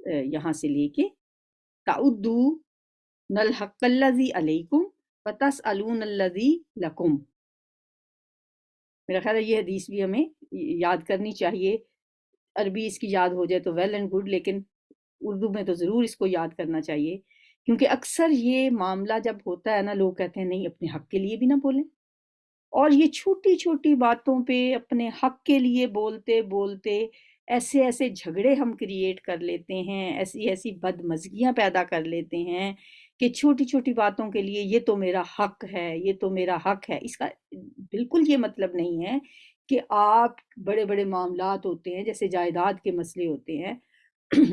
یہاں سے لے کے تعدو نل حق الذی علیکم فتسألون الذی لکم. میرا خیال ہے یہ حدیث بھی ہمیں یاد کرنی چاہیے. عربی اس کی یاد ہو جائے تو ویل اینڈ گڈ، لیکن اردو میں تو ضرور اس کو یاد کرنا چاہیے، کیونکہ اکثر یہ معاملہ جب ہوتا ہے نا، لوگ کہتے ہیں نہیں اپنے حق کے لیے بھی نہ بولیں، اور یہ چھوٹی چھوٹی باتوں پہ اپنے حق کے لیے بولتے بولتے ایسے ایسے جھگڑے ہم کریٹ کر لیتے ہیں، ایسی ایسی بدمزگیاں پیدا کر لیتے ہیں کہ چھوٹی چھوٹی باتوں کے لیے یہ تو میرا حق ہے، یہ تو میرا حق ہے. اس کا بالکل یہ مطلب نہیں ہے کہ آپ بڑے بڑے معاملات ہوتے ہیں جیسے جائیداد کے مسئلے ہوتے ہیں،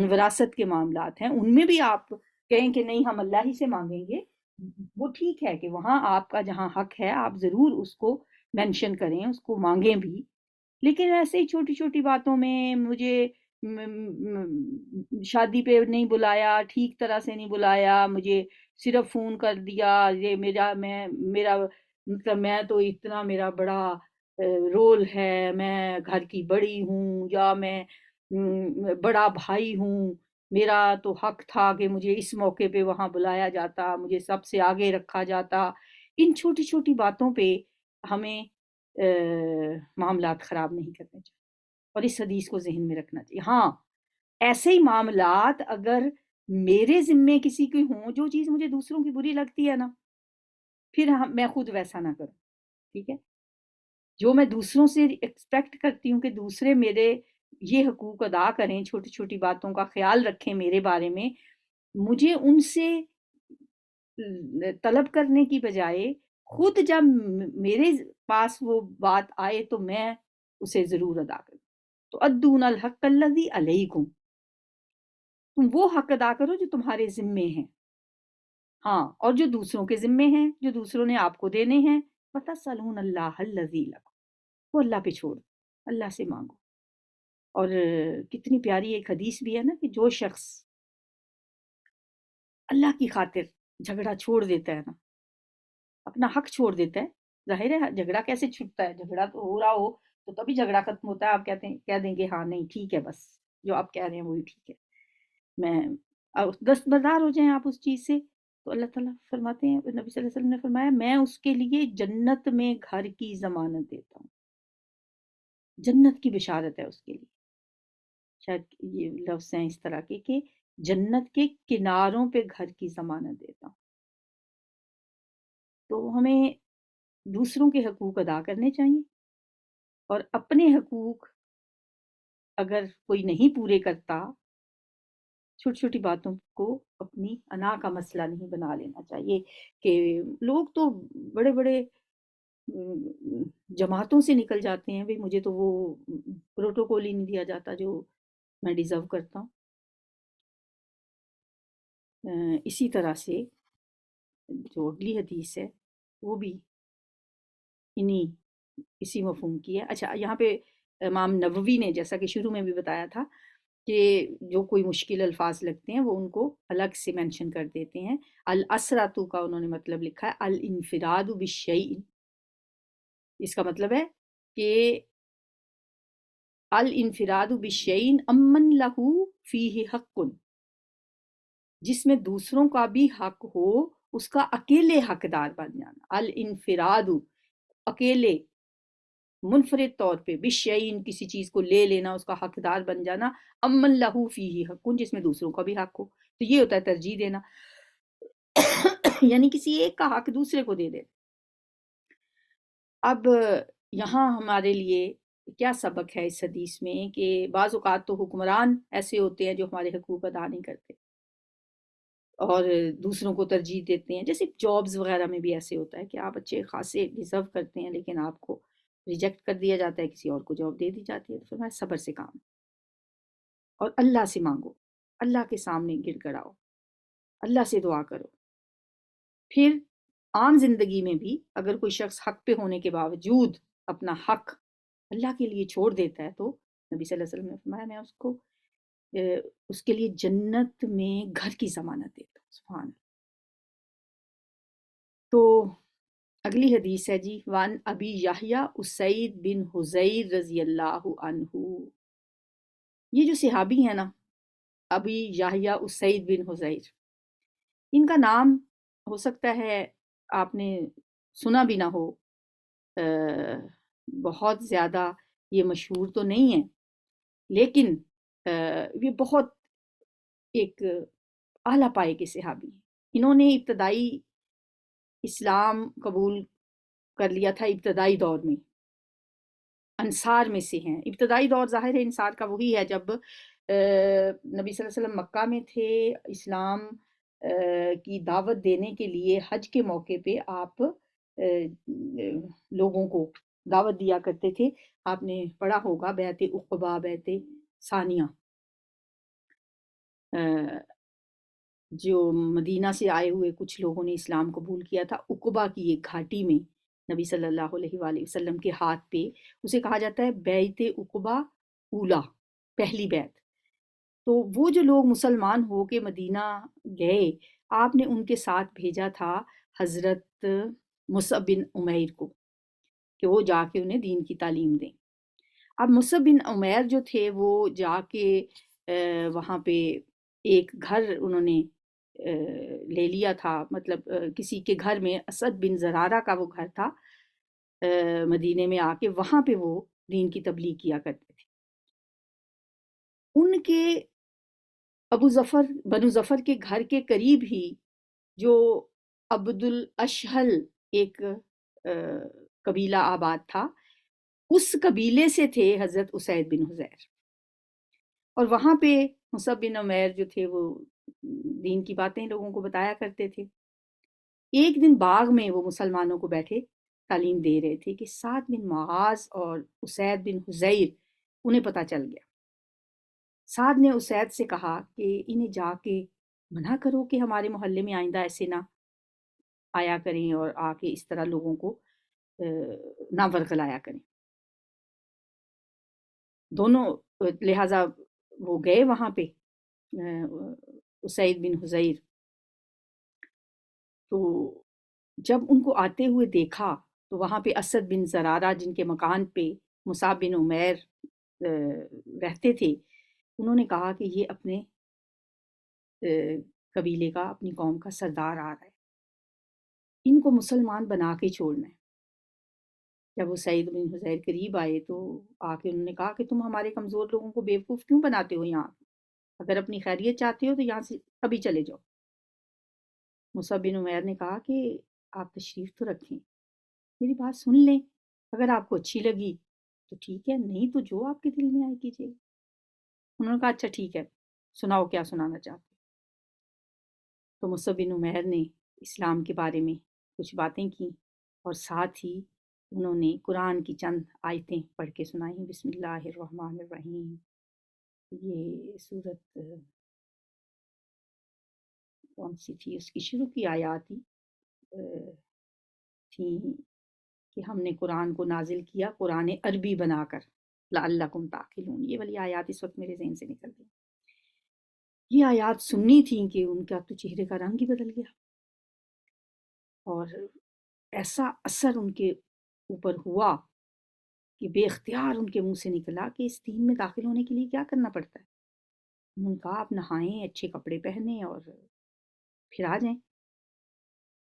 وراثت کے معاملات ہیں، ان میں بھی آپ کہیں کہ نہیں ہم اللہ ہی سے مانگیں گے. وہ ٹھیک ہے کہ وہاں آپ کا جہاں حق ہے آپ ضرور اس کو مینشن کریں، اس کو مانگیں بھی، لیکن ایسے ہی چھوٹی چھوٹی باتوں میں مجھے شادی پہ نہیں بلایا، ٹھیک طرح سے نہیں بلایا، مجھے صرف فون کر دیا، یہ میرا مطلب میں تو اتنا میرا بڑا رول ہے، میں گھر کی بڑی ہوں یا میں بڑا بھائی ہوں، میرا تو حق تھا کہ مجھے اس موقع پہ وہاں بلایا جاتا، مجھے سب سے آگے رکھا جاتا. ان چھوٹی چھوٹی باتوں پہ ہمیں معاملات خراب نہیں کرنے چاہیے اور اس حدیث کو ذہن میں رکھنا چاہیے. ہاں ایسے ہی معاملات اگر میرے ذمے کسی کی ہوں، جو چیز مجھے دوسروں کی بری لگتی ہے نا، پھر میں خود ویسا نہ کروں. ٹھیک ہے، جو میں دوسروں سے ایکسپیکٹ کرتی ہوں کہ دوسرے میرے یہ حقوق ادا کریں، چھوٹی چھوٹی باتوں کا خیال رکھیں میرے بارے میں، مجھے ان سے طلب کرنے کی بجائے خود جب میرے پاس وہ بات آئے تو میں اسے ضرور ادا کروں. تو ادون الحق الذی علیکم، تم وہ حق ادا کرو جو تمہارے ذمے ہیں. ہاں، اور جو دوسروں کے ذمے ہیں، جو دوسروں نے آپ کو دینے ہیں، فَتَسْأَلُونَ اللَّهَ الَّذِي لَكُمْ، وہ اللہ پہ چھوڑ، اللہ سے مانگو. اور کتنی پیاری ایک حدیث بھی ہے نا کہ جو شخص اللہ کی خاطر جھگڑا چھوڑ دیتا ہے نا، اپنا حق چھوڑ دیتا ہے. ظاہر ہے جھگڑا کیسے چھٹتا ہے، جھگڑا تو ہو رہا ہو تو تبھی جھگڑا ختم ہوتا ہے. آپ کہہ دیں گے ہاں نہیں ٹھیک ہے، بس جو آپ کہہ رہے ہیں وہی ٹھیک ہے، میں دستبردار ہو جائیں آپ اس چیز سے، تو اللہ تعالیٰ فرماتے ہیں، نبی صلی اللہ علیہ وسلم نے فرمایا میں اس کے لیے جنت میں گھر کی ضمانت دیتا ہوں. جنت کی بشارت ہے اس کے لیے. شاید یہ لفظ ہیں اس طرح کے کہ جنت کے کناروں پہ گھر کی ضمانت دیتا ہوں. تو ہمیں دوسروں کے حقوق ادا کرنے چاہیے، اور اپنے حقوق اگر کوئی نہیں پورے کرتا، چھوٹی چھوٹی باتوں کو اپنی انا کا مسئلہ نہیں بنا لینا چاہیے. کہ لوگ تو بڑے بڑے جماعتوں سے نکل جاتے ہیں، بھئی مجھے تو وہ پروٹوکول ہی نہیں دیا جاتا جو میں ڈیزرو کرتا ہوں. اسی طرح سے جو اگلی حدیث ہے وہ بھی اسی مفہوم کی ہے. اچھا یہاں پہ امام نووی نے جیسا کہ شروع میں بھی بتایا تھا کہ جو کوئی مشکل الفاظ لگتے ہیں وہ ان کو الگ سے مینشن کر دیتے ہیں. الاسراتو کا انہوں نے مطلب لکھا ہے الانفراد بالشیء. اس کا مطلب ہے کہ الانفراد بالشیء امن لہو فیہ حق، جس میں دوسروں کا بھی حق ہو، اس کا اکیلے حقدار بن جانا. الانفراد اکیلے منفرد طور پہ، بالشیء کسی چیز کو لے لینا، اس کا حقدار بن جانا. امن لہو فیہ حق، جس میں دوسروں کا بھی حق ہو. تو یہ ہوتا ہے ترجیح دینا، یعنی کسی ایک کا حق دوسرے کو دے دے. اب یہاں ہمارے لیے کیا سبق ہے اس حدیث میں کہ بعض اوقات تو حکمران ایسے ہوتے ہیں جو ہمارے حقوق ادا نہیں کرتے اور دوسروں کو ترجیح دیتے ہیں. جیسے جابز وغیرہ میں بھی ایسے ہوتا ہے کہ آپ اچھے خاصے ڈیزرو کرتے ہیں لیکن آپ کو ریجیکٹ کر دیا جاتا ہے، کسی اور کو جاب دے دی جاتی ہے. تو فرمایا صبر سے کام، اور اللہ سے مانگو، اللہ کے سامنے گر گڑاؤ، اللہ سے دعا کرو. پھر عام زندگی میں بھی اگر کوئی شخص حق پہ ہونے کے باوجود اپنا حق اللہ کے لیے چھوڑ دیتا ہے تو نبی صلی اللہ علیہ وسلم نے فرمایا میں اس کے لیے جنت میں گھر کی ضمانت دیتا ہوں. سبحان اللہ. تو اگلی حدیث ہے جی، وان ابی یحییٰ اسید بن حذیر رضی اللہ عنہ. یہ جو صحابی ہیں نا ابی یحییٰ اسید بن حذیر۔ ان کا نام ہو سکتا ہے آپ نے سنا بھی نہ ہو، بہت زیادہ یہ مشہور تو نہیں ہے، لیکن یہ بہت ایک اعلیٰ پائے کے صحابی ہیں۔ انہوں نے ابتدائی اسلام قبول کر لیا تھا ابتدائی دور میں، انصار میں سے ہیں۔ ابتدائی دور ظاہر ہے انصار کا وہی ہے جب نبی صلی اللہ علیہ وسلم مکہ میں تھے، اسلام کی دعوت دینے کے لیے حج کے موقع پہ آپ لوگوں کو دعوت دیا کرتے تھے۔ آپ نے پڑھا ہوگا بیعت عقبہ، بیعت ثانیہ، جو مدینہ سے آئے ہوئے کچھ لوگوں نے اسلام قبول کیا تھا عقبہ کی ایک گھاٹی میں نبی صلی اللہ علیہ وآلہ وسلم کے ہاتھ پہ، اسے کہا جاتا ہے بیعت عقبہ اولا، پہلی بیعت۔ تو وہ جو لوگ مسلمان ہو کے مدینہ گئے، آپ نے ان کے ساتھ بھیجا تھا حضرت مصعب بن عمیر کو کہ وہ جا کے انہیں دین کی تعلیم دیں۔ اب مصعب بن عمیر جو تھے وہ جا کے وہاں پہ ایک گھر انہوں نے لے لیا تھا، مطلب کسی کے گھر میں، اسد بن زرارہ کا وہ گھر تھا مدینے میں، آ کے وہاں پہ وہ دین کی تبلیغ کیا کرتے تھے۔ ان کے ابو ظفر، بنو ظفر کے گھر کے قریب ہی جو عبد الاشہل ایک قبیلہ آباد تھا، اس قبیلے سے تھے حضرت اسید بن حذیر، اور وہاں پہ مصعب بن عمیر جو تھے وہ دین کی باتیں لوگوں کو بتایا کرتے تھے۔ ایک دن باغ میں وہ مسلمانوں کو بیٹھے تعلیم دے رہے تھے کہ سعد بن معاذ اور اسید بن حذیر انہیں پتہ چل گیا۔ سعد نے اسید سے کہا کہ انہیں جا کے منع کرو کہ ہمارے محلے میں آئندہ ایسے نہ آیا کریں اور آ کے اس طرح لوگوں کو نہ ورغلایا کریں۔ دونوں لہٰذا وہ گئے وہاں پہ اسید بن حذیر، تو جب ان کو آتے ہوئے دیکھا تو وہاں پہ اسد بن زرارہ جن کے مکان پہ مصعب بن عمیر رہتے تھے، انہوں نے کہا کہ یہ اپنے قبیلے کا، اپنی قوم کا سردار آ رہا ہے، ان کو مسلمان بنا کے چھوڑنا ہے۔ جب وہ سعید بن حذیر قریب آئے تو آ کے انہوں نے کہا کہ تم ہمارے کمزور لوگوں کو بیوقوف کیوں بناتے ہو؟ یہاں اگر اپنی خیریت چاہتے ہو تو یہاں سے ابھی چلے جاؤ۔ مصعب بن عمیر نے کہا کہ آپ تشریف تو رکھیں، میری بات سن لیں، اگر آپ کو اچھی لگی تو ٹھیک ہے، نہیں تو جو آپ کے دل میں آئے کیجیے۔ انہوں نے کہا اچھا ٹھیک ہے، سناؤ کیا سنانا چاہتے۔ تو مصعب بن عمیر نے اسلام کے بارے میں کچھ باتیں کی اور ساتھ ہی انہوں نے قرآن کی چند آیتیں پڑھ کے سنائیں۔ بسم اللہ الرحمن الرحیم، یہ صورت کون سی تھی، اس کی شروع کی آیات ہی تھیں کہ ہم نے قرآن کو نازل کیا قرآن عربی بنا کر لعلکم تعقلون۔ یہ والی آیات اس وقت میرے ذہن سے نکل گئی۔ یہ آیات سننی تھیں کہ ان کا تو چہرے کا رنگ ہی بدل گیا، اور ایسا اثر ان کے اوپر ہوا کہ بے اختیار ان کے منہ سے نکلا کہ اس دین میں داخل ہونے کے لیے کیا کرنا پڑتا ہے۔ انہوں نے کہا آپ نہائیں، اچھے کپڑے پہنیں اور پھر آ جائیں۔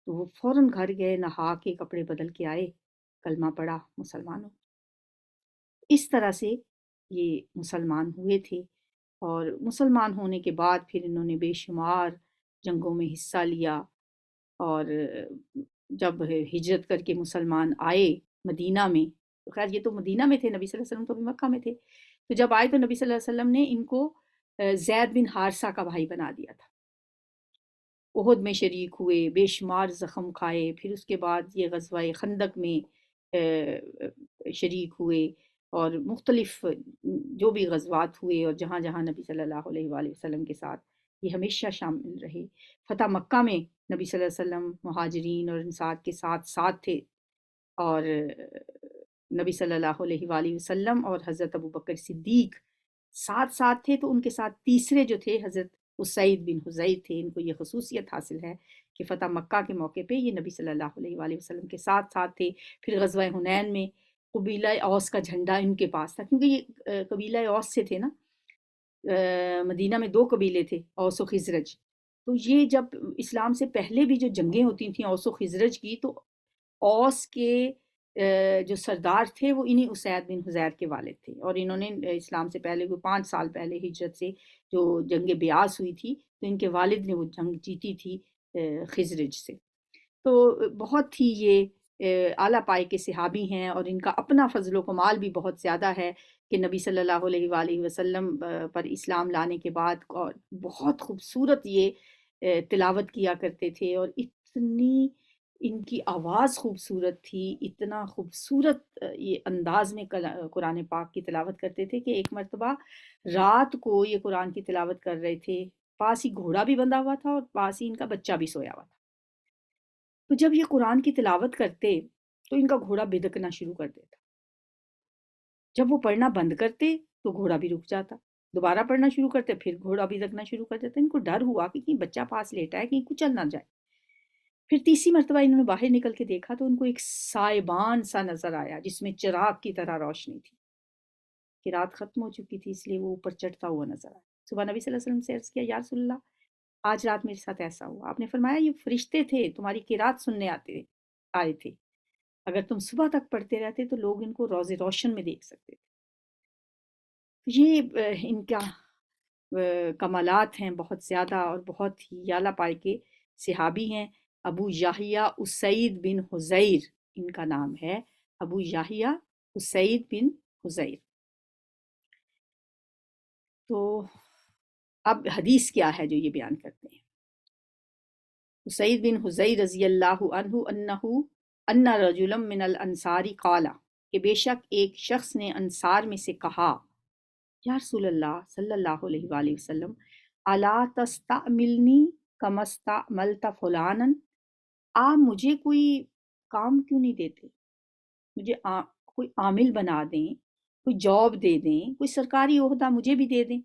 تو وہ فوراً گھر گئے، نہا کے کپڑے بدل کے آئے، کلمہ پڑھا، مسلمان ہو۔ اس طرح سے یہ مسلمان ہوئے تھے، اور مسلمان ہونے کے بعد پھر انہوں نے بے شمار جنگوں میں حصہ لیا، اور جب ہجرت کر کے مسلمان آئے مدینہ میں، خیر یہ تو مدینہ میں تھے، نبی صلی اللہ علیہ وسلم تو بھی مکہ میں تھے، تو جب آئے تو نبی صلی اللہ علیہ وسلم نے ان کو زید بن حارثہ کا بھائی بنا دیا تھا۔ احد میں شریک ہوئے، بے شمار زخم کھائے، پھر اس کے بعد یہ غزوہ خندق میں شریک ہوئے، اور مختلف جو بھی غزوات ہوئے اور جہاں جہاں نبی صلی اللہ علیہ وآلہ وسلم کے ساتھ یہ ہمیشہ شامل رہے۔ فتح مکہ میں نبی صلی اللہ علیہ وسلم مہاجرین اور انصار کے ساتھ ساتھ تھے، اور نبی صلی اللہ علیہ وآلہ وسلم اور حضرت ابوبکر صدیق ساتھ ساتھ تھے، تو ان کے ساتھ تیسرے جو تھے حضرت اسید بن حذیر تھے۔ ان کو یہ خصوصیت حاصل ہے کہ فتح مکہ کے موقع پہ یہ نبی صلی اللہ علیہ وآلہ وسلم کے ساتھ ساتھ تھے۔ پھر غزوہ حنین میں قبیلہ اوس کا جھنڈا ان کے پاس تھا، کیونکہ یہ قبیلہ اوس سے تھے نا، مدینہ میں 2 قبیلے تھے، اوس و خزرج۔ تو یہ جب اسلام سے پہلے بھی جو جنگیں ہوتی تھیں اوس و خزرج کی، تو اوس کے جو سردار تھے وہ انہی اسید بن حضیر کے والد تھے، اور انہوں نے اسلام سے پہلے کوئی 5 سال پہلے ہجرت سے جو جنگ بیعاص ہوئی تھی تو ان کے والد نے وہ جنگ جیتی تھی خزرج سے۔ تو بہت ہی یہ اعلیٰ پائے کے صحابی ہیں، اور ان کا اپنا فضل و کمال بھی بہت زیادہ ہے کہ نبی صلی اللہ علیہ وآلہ وسلم پر اسلام لانے کے بعد اور بہت خوبصورت یہ تلاوت کیا کرتے تھے، اور اتنی ان کی آواز خوبصورت تھی، اتنا خوبصورت یہ انداز میں قرآن پاک کی تلاوت کرتے تھے کہ ایک مرتبہ رات کو یہ قرآن کی تلاوت کر رہے تھے، پاس ہی گھوڑا بھی بندھا ہوا تھا اور پاس ہی ان کا بچہ بھی سویا ہوا تھا۔ تو جب یہ قرآن کی تلاوت کرتے تو ان کا گھوڑا بدکنا شروع کر دیتا، جب وہ پڑھنا بند کرتے تو گھوڑا بھی رک جاتا، دوبارہ پڑھنا شروع کرتے پھر گھوڑا بدکنا شروع کر دیتا۔ ان کو ڈر ہوا کہ کہیں بچہ پاس لیٹا ہے، کہیں کچل نہ جائے۔ پھر تیسری مرتبہ انہوں نے باہر نکل کے دیکھا تو ان کو ایک سائبان سا نظر آیا جس میں چراغ کی طرح روشنی تھی، کہ رات ختم ہو چکی تھی اس لیے وہ اوپر چڑھتا ہوا نظر آیا۔ صبح نبی صلی اللہ علیہ وسلم سے عرض کیا، یا رسول اللہ آج رات میرے ساتھ ایسا ہوا۔ آپ نے فرمایا یہ فرشتے تھے تمہاری قرات سننے آئے تھے، اگر تم صبح تک پڑھتے رہتے تو لوگ ان کو روز روشن میں دیکھ سکتے تھے۔ یہ ان کا کمالات ہیں بہت زیادہ، اور بہت ہی اعلیٰ پائے کے صحابی ہیں۔ ابو یحییٰ اسید بن حذیر ان کا نام ہے، ابو یحییٰ اسید بن حذیر۔ تو اب حدیث کیا ہے جو یہ بیان کرتے ہیں؟ اسید بن حذیر رضی اللہ عنہ ان رجلا من الانصار قال، کہ بے شک ایک شخص نے انصار میں سے کہا، یا رسول اللہ صلی اللہ علیہ وآلہ وسلم، الا تستعملنی کما استعملت فلانا، آپ مجھے کوئی کام کیوں نہیں دیتے، مجھے کوئی عامل بنا دیں، کوئی جاب دے دیں، کوئی سرکاری عہدہ مجھے بھی دے دیں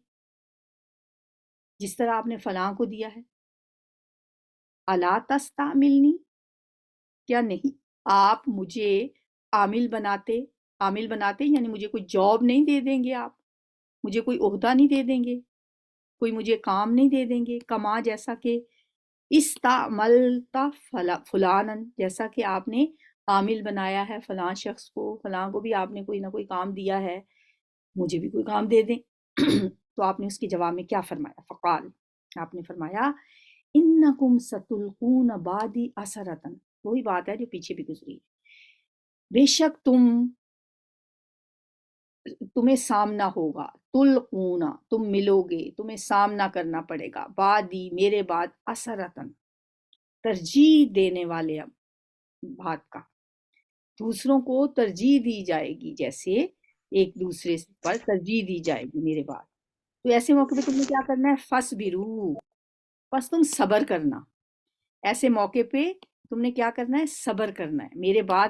جس طرح آپ نے فلاں کو دیا ہے۔ الا تستعملنی، کیا نہیں آپ مجھے عامل بناتے یعنی مجھے کوئی جاب نہیں دے دیں گے، آپ مجھے کوئی عہدہ نہیں دے دیں گے، کوئی مجھے کام نہیں دے دیں گے، کما جیسا کہ استعملتا فلانن، جیسا کہ آپ نے عامل بنایا ہے فلاں شخص کو، فلاں کو بھی آپ نے کوئی نہ کوئی کام دیا ہے، مجھے بھی کوئی کام دے دیں۔ تو آپ نے اس کے جواب میں کیا فرمایا؟ فقال، آپ نے فرمایا انکم ستلقون بعدی اثرتن، وہی بات ہے جو پیچھے بھی گزری ہے، بے شک تمہیں سامنا ہوگا، تلقونا تم ملو گے، تمہیں سامنا کرنا پڑے گا، بعدی میرے بعد اثرتن ترجیح دینے والے بات کا، دوسروں کو ترجیح دی جائے گی، جیسے ایک دوسرے پر ترجیح دی جائے گی میرے بعد۔ تو ایسے موقع پہ تم نے کیا کرنا ہے؟ فصبرو، بس تم صبر کرنا، ایسے موقع پہ تم نے کیا کرنا ہے؟ صبر کرنا ہے، میرے بعد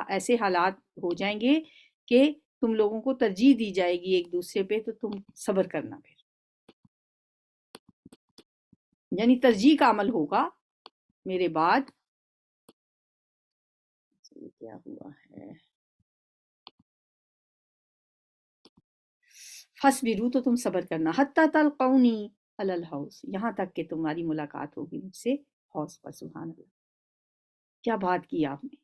ایسے حالات ہو جائیں گے کہ تم لوگوں کو ترجیح دی جائے گی ایک دوسرے پہ، تو تم صبر کرنا، پھر یعنی ترجیح کا عمل ہوگا میرے بعد۔ کیا ہوا ہے؟ فصبرو، تو تم صبر کرنا، حتی تلقونی علی الحوض، یہاں تک کہ تمہاری ملاقات ہوگی مجھ سے حوض پر۔ سبحان اللہ، کیا بات کی آپ نے!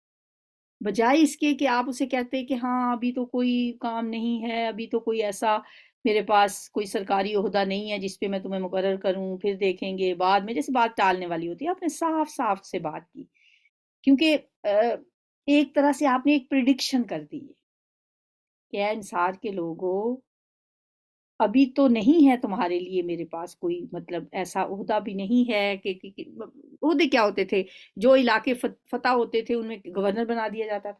بجائے اس کے کہ آپ اسے کہتے کہ ہاں ابھی تو کوئی کام نہیں ہے، ابھی تو کوئی ایسا میرے پاس کوئی سرکاری عہدہ نہیں ہے جس پہ میں تمہیں مقرر کروں، پھر دیکھیں گے بعد میں، جیسے بات ٹالنے والی ہوتی ہے، آپ نے صاف صاف سے بات کی، کیونکہ ایک طرح سے آپ نے ایک پریڈکشن کر دی ہے کہ اے انصار کے لوگوں، ابھی تو نہیں ہے تمہارے لیے میرے پاس کوئی مطلب ایسا عہدہ بھی نہیں ہے کہ عہدے کیا ہوتے تھے، جو علاقے فتح ہوتے تھے ان میں گورنر بنا دیا جاتا تھا،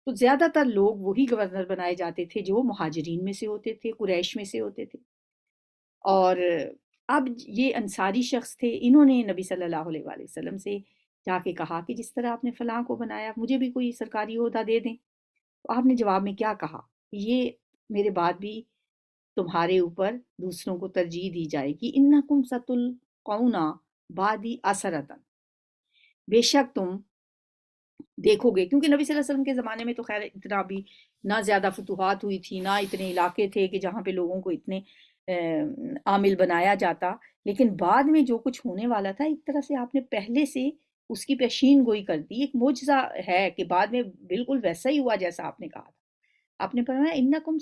تو زیادہ تر لوگ وہی گورنر بنائے جاتے تھے جو مہاجرین میں سے ہوتے تھے، قریش میں سے ہوتے تھے۔ اور اب یہ انصاری شخص تھے، انہوں نے نبی صلی اللہ علیہ وآلہ وسلم سے جا کے کہا کہ جس طرح آپ نے فلاں کو بنایا مجھے بھی کوئی سرکاری عہدہ دے دیں۔ تو آپ نے جواب میں کیا کہا؟ یہ میرے بعد بھی تمہارے اوپر دوسروں کو ترجیح دی جائے گی، انکم ستلقون بعدی اثرتن، بے شک تم دیکھو گے، کیونکہ نبی صلی اللہ علیہ وسلم کے زمانے میں تو خیر اتنا بھی نہ زیادہ فتوحات ہوئی تھی، نہ اتنے علاقے تھے کہ جہاں پہ لوگوں کو اتنے عامل بنایا جاتا، لیکن بعد میں جو کچھ ہونے والا تھا ایک طرح سے آپ نے پہلے سے اس کی پیشین گوئی کر دی. ایک معجزہ ہے کہ بعد میں بالکل ویسا ہی ہوا جیسا آپ نے کہا تھا. آپ نے فرمایا انکم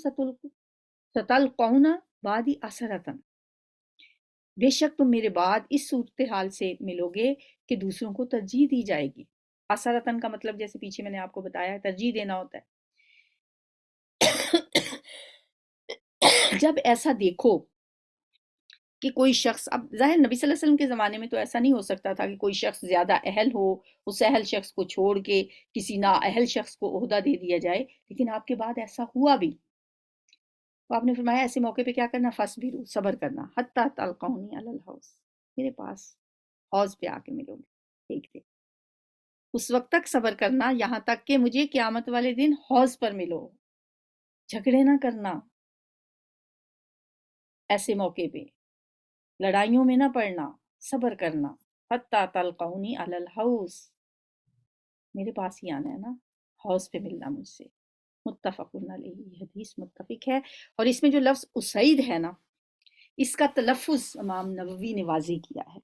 ستلقون بعدی اثرتن، بے شک تم میرے بعد اس صورتحال سے ملو گے کہ دوسروں کو ترجیح دی جائے گی. اثرتن کا مطلب جیسے پیچھے میں نے آپ کو بتایا ترجیح دینا ہوتا ہے. جب ایسا دیکھو کہ کوئی شخص، اب ظاہر نبی صلی اللہ علیہ وسلم کے زمانے میں تو ایسا نہیں ہو سکتا تھا کہ کوئی شخص زیادہ اہل ہو، اس اہل شخص کو چھوڑ کے کسی نااہل شخص کو عہدہ دے دیا جائے، لیکن آپ کے بعد ایسا ہوا بھی. تو آپ نے فرمایا ایسے موقع پہ کیا کرنا؟ فصبروا، صبر کرنا، حتی تلقونی علی الحوض، میرے پاس حوض پہ آ کے ملو گے. دیکھتے اس وقت تک صبر کرنا یہاں تک کہ مجھے قیامت والے دن حوض پر ملو. جھگڑے نہ کرنا ایسے موقع پہ، لڑائیوں میں نہ پڑنا، صبر کرنا. حتی تلقونی علی الحوض، میرے پاس ہی آنا ہے نا، حوض پہ ملنا مجھ سے. متفق علیہ، یہ حدیث متفق ہے. اور اس میں جو لفظ اسید ہے نا، اس کا تلفظ امام نووی نے واضح کیا ہے.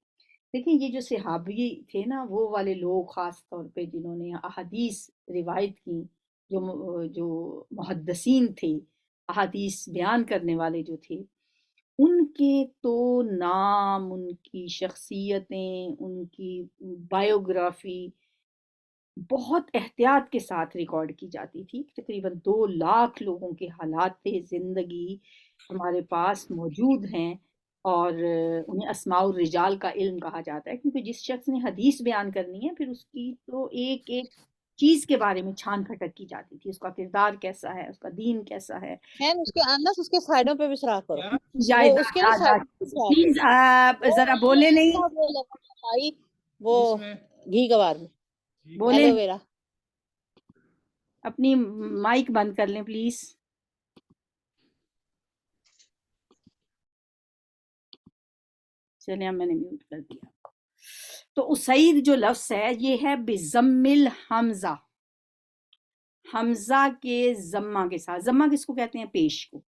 دیکھیں یہ جو صحابی تھے نا، وہ والے لوگ خاص طور پہ جنہوں نے احادیث روایت کی، جو محدثین تھے، احادیث بیان کرنے والے جو تھے، ان کے تو نام، ان کی شخصیتیں، ان کی بائیوگرافی بہت احتیاط کے ساتھ ریکارڈ کی جاتی تھی. تقریباً 2 لاکھ لوگوں کے حالات زندگی ہمارے پاس موجود ہیں، اور انہیں اسماء الرجال کا علم کہا جاتا ہے، کیونکہ جس شخص نے حدیث بیان کرنی ہے پھر اس کی تو ایک ایک چیز کے بارے میں چھان پھٹک کی جاتی تھی. اس کا کردار کیسا ہے، اس کا دین کیسا ہے. اس کے اندر اس کے سائڈوں پہ بھی سراغ کرو، جائے وہ اس کے نا پلیز آپ ذرا بولے نہیں، وہ گھی کا بار میں بولے ایلو ویرا. اپنی مائک بند کر لیں پلیز. چلیں اب میں نے میوٹ کر دیا. تو اسید جو لفظ ہے یہ ہے بضم الحمزہ، حمزہ کے ضمہ کے ساتھ. ضمہ کس کو کہتے ہیں؟ پیش کو.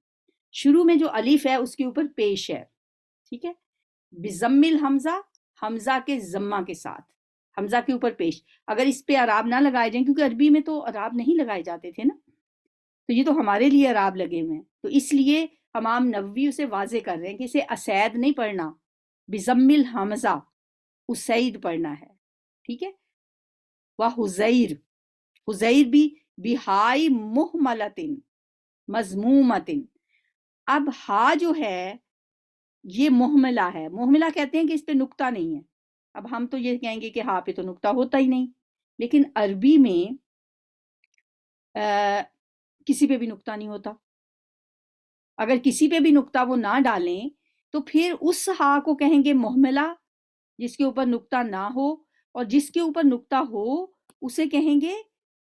شروع میں جو الف ہے اس کے اوپر پیش ہے، ٹھیک ہے. بضم الحمزہ، حمزہ کے ضمہ کے ساتھ، حمزہ کے اوپر پیش. اگر اس پہ اعراب نہ لگائے جائیں، کیونکہ عربی میں تو اعراب نہیں لگائے جاتے تھے نا، تو یہ تو ہمارے لیے اعراب لگے ہوئے ہیں، تو اس لیے امام نووی اسے واضح کر رہے ہیں کہ اسے اسید نہیں پڑھنا، بضم الحمزہ اسید پڑھنا ہے، ٹھیک ہے. وحزیر، حزیر بھی بہائی محملتن مضمومتن. اب ہا جو ہے یہ محملہ ہے. محملہ کہتے ہیں کہ اس پہ نقطہ نہیں ہے. اب ہم تو یہ کہیں گے کہ ہا پہ تو نقطہ ہوتا ہی نہیں، لیکن عربی میں کسی پہ بھی نقطہ نہیں ہوتا. اگر کسی پہ بھی نقطہ وہ نہ ڈالیں تو پھر اس ہا کو کہیں گے محملہ، جس کے اوپر نقطہ نہ ہو، اور جس کے اوپر نقطہ ہو اسے کہیں گے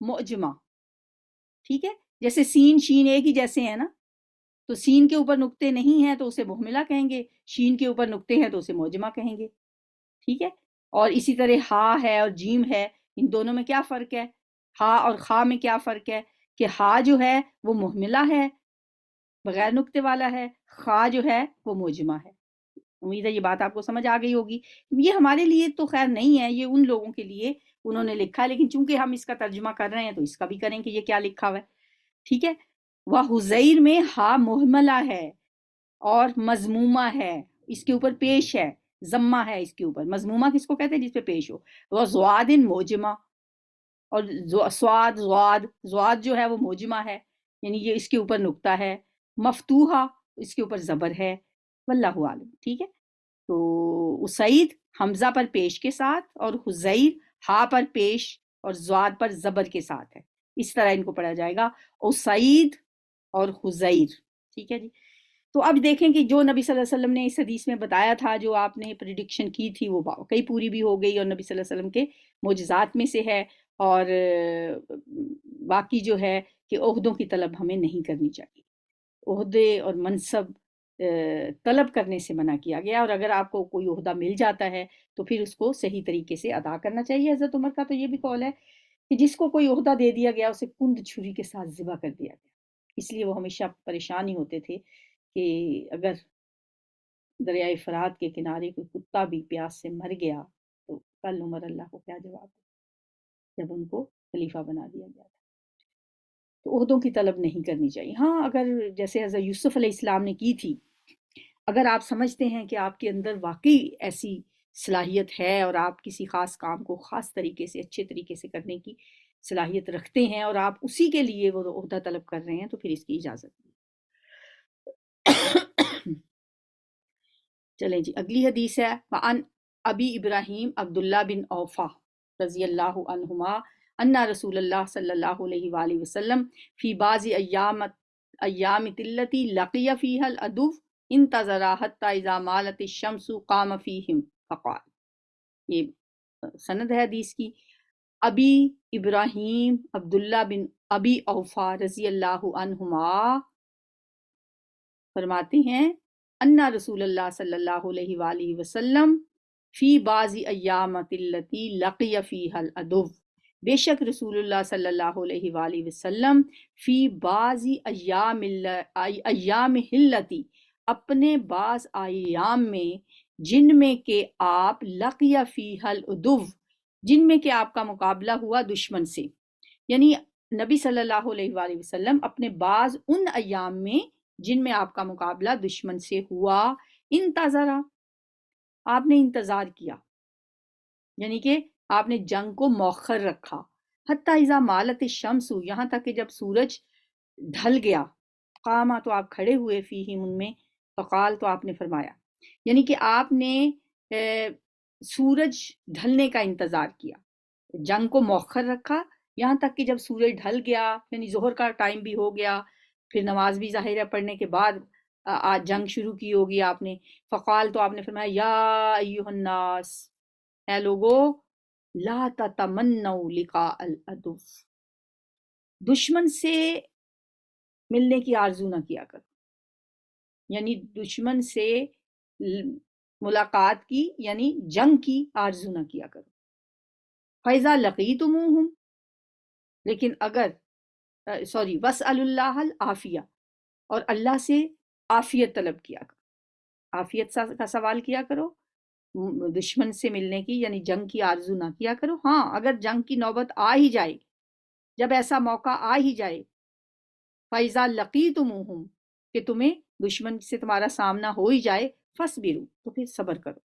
معجمہ، ٹھیک ہے. جیسے سین شین ایک ہی جیسے ہیں نا، تو سین کے اوپر نقطے نہیں ہیں تو اسے محملہ کہیں گے، شین کے اوپر نقطے ہیں تو اسے معجمہ کہیں گے، ٹھیک ہے. اور اسی طرح ہا ہے اور جیم ہے، ان دونوں میں کیا فرق ہے؟ ہا اور خا میں کیا فرق ہے؟ کہ ہا جو ہے وہ محملہ ہے، بغیر نقطے والا ہے، خا جو ہے وہ معجمہ ہے. امید ہے یہ بات آپ کو سمجھ آ گئی ہوگی. یہ ہمارے لیے تو خیر نہیں ہے، یہ ان لوگوں کے لیے انہوں نے لکھا ہے، لیکن چونکہ ہم اس کا ترجمہ کر رہے ہیں تو اس کا بھی کریں کہ یہ کیا لکھا ہوا ہے، ٹھیک ہے. وحزیر میں ہا محملہ ہے اور مضمومہ ہے، اس کے اوپر پیش ہے، ضمہ ہے اس کے اوپر. مضمومہ کس کو کہتے ہیں؟ جس پہ پیش ہو. وزواد معجمہ، اور زواد جو ہے وہ معجمہ ہے، یعنی یہ اس کے اوپر نقطہ ہے. مفتوحہ، اس کے اوپر زبر ہے. واللہ عالم، ٹھیک ہے. تو اسید حمزہ پر پیش کے ساتھ، اور حزیر ہا پر پیش اور زواد پر زبر کے ساتھ ہے. اس طرح ان کو پڑھا جائے گا، اسید اور حزیر، ٹھیک ہے جی. تو اب دیکھیں کہ جو نبی صلی اللہ علیہ وسلم نے اس حدیث میں بتایا تھا، جو آپ نے پریڈکشن کی تھی، وہ واقعی پوری بھی ہو گئی، اور نبی صلی اللہ علیہ وسلم کے معجزات میں سے ہے. اور باقی جو ہے کہ عہدوں کی طلب ہمیں نہیں کرنی چاہیے. عہدے اور منصب طلب کرنے سے منع کیا گیا، اور اگر آپ کو کوئی عہدہ مل جاتا ہے تو پھر اس کو صحیح طریقے سے ادا کرنا چاہیے. حضرت عمر کا تو یہ بھی قول ہے کہ جس کو کوئی عہدہ دے دیا گیا اسے کند چھری کے ساتھ ذبح کر دیا گیا. اس لیے وہ ہمیشہ پریشان ہی ہوتے تھے کہ اگر دریائے فرات کے کنارے کوئی کتا بھی پیاس سے مر گیا تو کل عمر اللہ کو کیا جواب دے جب ان کو خلیفہ بنا دیا گیا تھا۔ تو عہدوں کی طلب نہیں کرنی چاہیے۔ ہاں اگر جیسے حضرت یوسف علیہ السلام نے کی تھی، اگر آپ سمجھتے ہیں کہ آپ کے اندر واقعی ایسی صلاحیت ہے اور آپ کسی خاص کام کو خاص طریقے سے اچھے طریقے سے کرنے کی صلاحیت رکھتے ہیں اور آپ اسی کے لیے وہ عہدہ طلب کر رہے ہیں تو پھر اس کی اجازت نہیں۔ چلیں جی اگلی حدیث ہے وعن ابی ابراہیم عبداللہ بن اوفا رضی اللہ عنہما ان رسول اللہ صلی اللہ علیہ وآلہ وسلم فی بعض ایام تلتی لقی فیہا العدو انتظر حتی اذا مالت الشمس قام فیہم فقال۔ یہ سند ہے حدیث کی۔ ابی ابراہیم عبداللہ بن ابی اوفا رضی اللہ عنہما فرماتے ہیں ان رسول اللہ صلی اللہ علیہ وآلہ وسلم فی بعض ایامت التی لقی فیہا العدو، بے شک رسول اللہ صلی اللہ علیہ وآلہ وسلم فی بعض ایام التی اپنے بعض ایام میں جن میں کہ آپ لقی فیہا العدو جن میں کہ آپ کا مقابلہ ہوا دشمن سے، یعنی نبی صلی اللہ علیہ وآلہ وسلم اپنے بعض ان ایام میں جن میں آپ کا مقابلہ دشمن سے ہوا، انتظر آپ نے انتظار کیا، یعنی کہ آپ نے جنگ کو مؤخر رکھا، حتی اذا مالت الشمس یہاں تک کہ جب سورج ڈھل گیا، قاما تو آپ کھڑے ہوئے فیہم ان میں، فقال تو آپ نے فرمایا، یعنی کہ آپ نے سورج ڈھلنے کا انتظار کیا، جنگ کو مؤخر رکھا یہاں تک کہ جب سورج ڈھل گیا، یعنی ظہر کا ٹائم بھی ہو گیا، پھر نماز بھی ظاہر ہے پڑھنے کے بعد آج جنگ شروع کی ہوگی آپ نے، فقال تو آپ نے فرمایا یا ایھا الناس اے لوگو لا تتمنوا لقاء العدو، دشمن سے ملنے کی آرزو نہ کیا کرو، یعنی دشمن سے ملاقات کی یعنی جنگ کی آرزو نہ کیا کرو۔ فَإِذَا لَقِيتُمُوهُمْ لیکن اگر وَاسْأَلُوا اللَّهَ الْعَافِيَةَ اور اللہ سے عافیت طلب کیا کرو، عافیت کا سوال کیا کرو، دشمن سے ملنے کی یعنی جنگ کی آرزو نہ کیا کرو۔ ہاں اگر جنگ کی نوبت آ ہی جائے، جب ایسا موقع آ ہی جائے، فَإِذَا لَقِيتُمُوهُمْ کہ تمہیں دشمن سے تمہارا سامنا ہو ہی جائے، فَاصْبِرُوا تو پھر صبر کرو،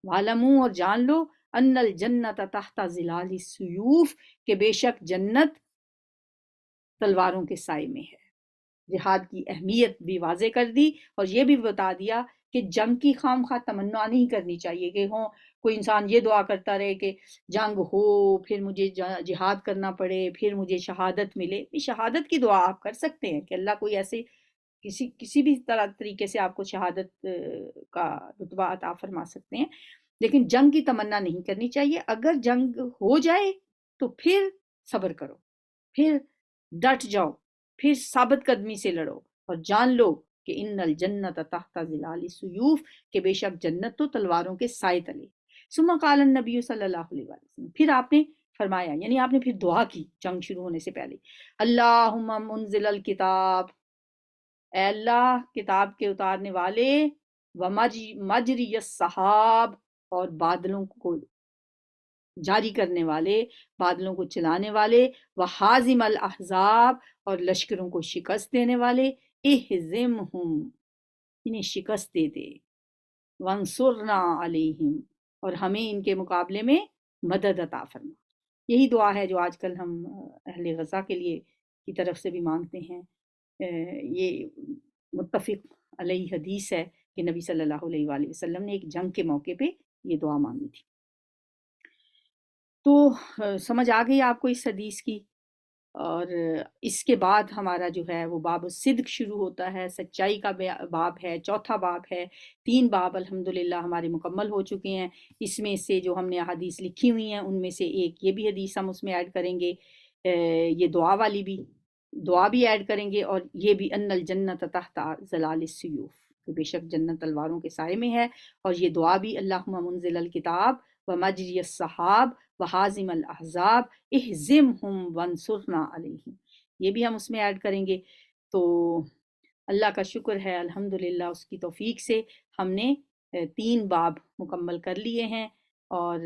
وَاعْلَمُوا اور جان لو ان الجنت تحت ظلال السیوف کہ بے شک جنت تلواروں کے سائے میں ہے۔ جہاد کی اہمیت بھی واضح کر دی اور یہ بھی بتا دیا کہ جنگ کی خام خواہ تمنا نہیں کرنی چاہیے کہ کوئی انسان یہ دعا کرتا رہے کہ جنگ ہو پھر مجھے جہاد کرنا پڑے پھر مجھے شہادت ملے۔ شہادت کی دعا آپ کر سکتے ہیں کہ اللہ کوئی ایسے کسی بھی طریقے سے آپ کو شہادت کا رتبہ عطا فرما سکتے ہیں، لیکن جنگ کی تمنا نہیں کرنی چاہیے۔ اگر جنگ ہو جائے تو پھر صبر کرو، پھر ڈٹ جاؤ، پھر ثابت قدمی سے لڑو اور جان لو کہ ان الجنت تحت ظلال السیوف کہ بے شک جنت تو تلواروں کے سائے تلے۔ ثم قال النبی صلی اللہ علیہ وسلم پھر آپ نے فرمایا یعنی آپ نے پھر دعا کی جنگ شروع ہونے سے پہلے، اللہم منزل الکتاب اے اللہ کتاب کے اتارنے والے، ومجری السحاب اور بادلوں کو جاری کرنے والے، بادلوں کو چلانے والے، وحازم الاحزاب اور لشکروں کو شکست دینے والے، اہزمہم انہیں شکست دے دے، وانصرنا علیہم اور ہمیں ان کے مقابلے میں مدد عطا فرما۔ یہی دعا ہے جو آج کل ہم اہل غزہ کے لیے کی طرف سے بھی مانگتے ہیں۔ یہ متفق علیہ حدیث ہے کہ نبی صلی اللہ علیہ وآلہ وسلم نے ایک جنگ کے موقع پہ یہ دعا مانگی تھی۔ تو سمجھ آ گئی آپ کو اس حدیث کی، اور اس کے بعد ہمارا جو ہے وہ باب الصدق شروع ہوتا ہے، سچائی کا باب ہے، چوتھا باب ہے۔ 3 باب الحمدللہ ہمارے مکمل ہو چکے ہیں۔ اس میں سے جو ہم نے احادیث لکھی ہوئی ہیں ان میں سے ایک یہ بھی حدیث ہم اس میں ایڈ کریں گے، یہ دعا والی بھی دعا بھی ایڈ کریں گے، اور یہ بھی ان الجنت تحت ظلال السیوف کہ بے شک جنت تلواروں کے سائے میں ہے، اور یہ دعا بھی اللہم منزل الکتاب ومجری السحاب وحازم الاحزاب اہزمہم وانصرنا علیہم، یہ بھی ہم اس میں ایڈ کریں گے۔ تو اللہ کا شکر ہے الحمدللہ اس کی توفیق سے ہم نے 3 باب مکمل کر لیے ہیں، اور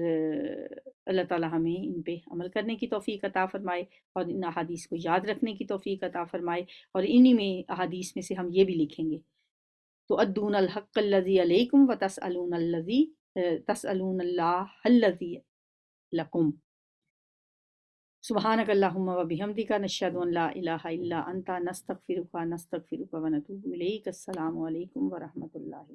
اللہ تعالی ہمیں ان پہ عمل کرنے کی توفیق عطا فرمائے اور ان احادیث کو یاد رکھنے کی توفیق عطا فرمائے، اور انہی میں احادیث میں سے ہم یہ بھی لکھیں گے تو ادون الحق الذی علیکم و تسألون اللہ الذی لکم. سبحانک اللہم و بحمدک نشہد ان لا الہ الا انت نستغفرک و نتوب الیک. السلام علیکم و رحمۃ اللہ.